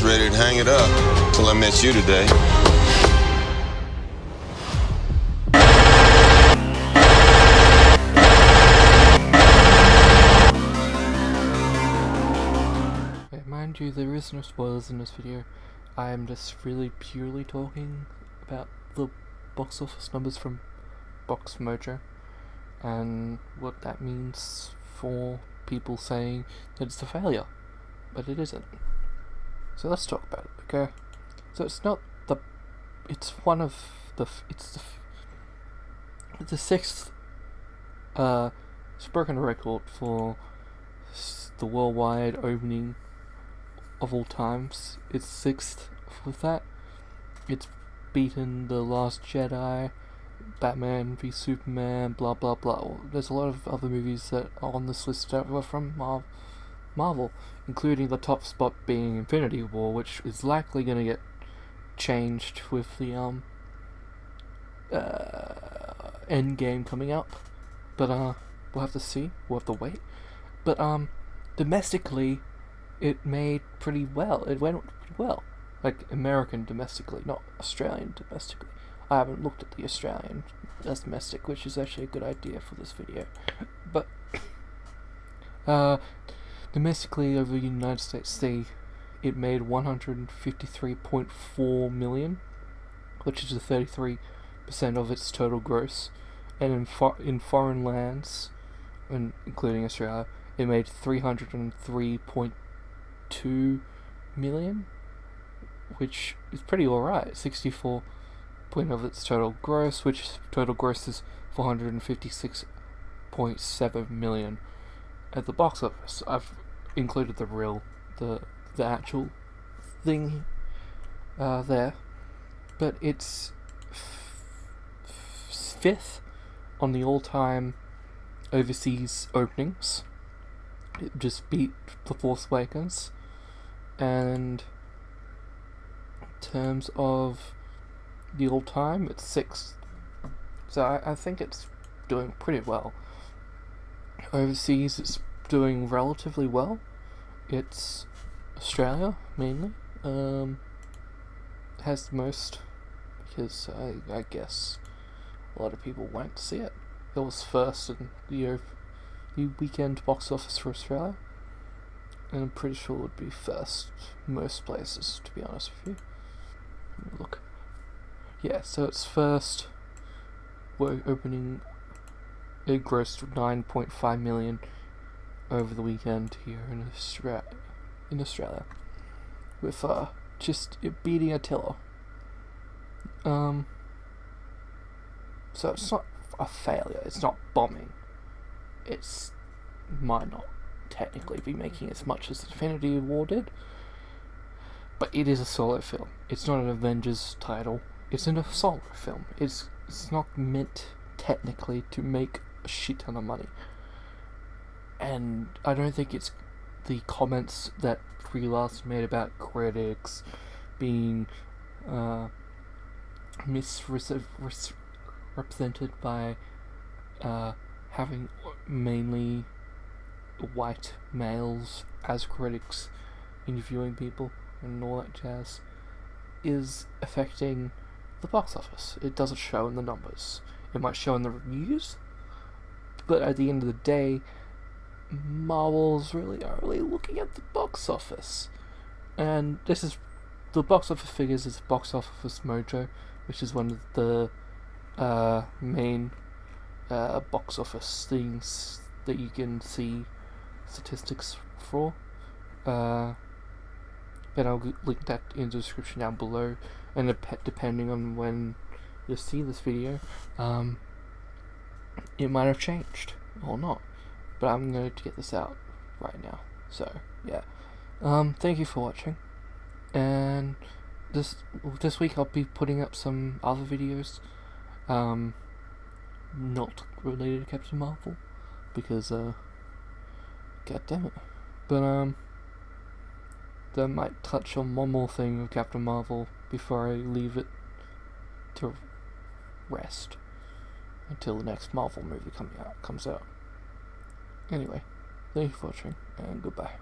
ready to hang it up till I met you today. Mind you, there is no spoilers in this video. I am just really purely talking about the box office numbers from Box Mojo and what that means for people saying that it's a failure, but it isn't. So let's talk about it, okay? So it's not the, it's one of the, it's the sixth, it's broken a record for the worldwide opening of all times. It's sixth with that. It's beaten The Last Jedi, Batman v Superman, blah blah blah. There's a lot of other movies that are on this list that were from Marvel, including the top spot being Infinity War, which is likely going to get changed with the Endgame coming up. But we'll have to see. We'll have to wait. But domestically, it made pretty well. It went pretty well. Like American domestically, not Australian domestically. I haven't looked at the Australian as domestic, which is actually a good idea for this video. But domestically over the United States, it made 153.4 million, which is 33% of its total gross. And in foreign lands, including Australia, it made 303.2 million, which is pretty alright. 64% of its total gross, which total gross is 456.7 million at the box office. I've included the actual thing there, but it's fifth on the all-time overseas openings. It just beat The Force Awakens. And in terms of the all-time, it's sixth. So I think it's doing pretty well. Overseas, it's doing relatively well. It's Australia, mainly. Has the most, because I guess a lot of people went to see it. It was first in the weekend box office for Australia, and I'm pretty sure it would be first most places, to be honest with you. Let me look. Yeah, so it's first. We're opening. It grossed 9.5 million over the weekend here in Australia, with just it beating Attila. So it's not a failure. It's not bombing. It's might not technically be making as much as Infinity War did, but it is a solo film. It's not an Avengers title. It's in a solo film. It's not meant technically to make a shit ton of money. And I don't think it's the comments that Brie Larson made about critics being misrepresented by having mainly white males as critics interviewing people and all that jazz is affecting the box office. It doesn't show in the numbers. It might show in the reviews, but at the end of the day, Marvel's really only looking at the box office. And this is the box office figures is Box Office Mojo, which is one of the main box office things that you can see statistics for. And I'll link that in the description down below. And depending on when you see this video, it might have changed or not. But I'm going to get this out right now. So yeah, thank you for watching. And this week I'll be putting up some other videos, not related to Captain Marvel, because god damn it. But that might touch on one more thing of Captain Marvel before I leave it to rest until the next Marvel movie comes out. Anyway, thank you for watching, and goodbye.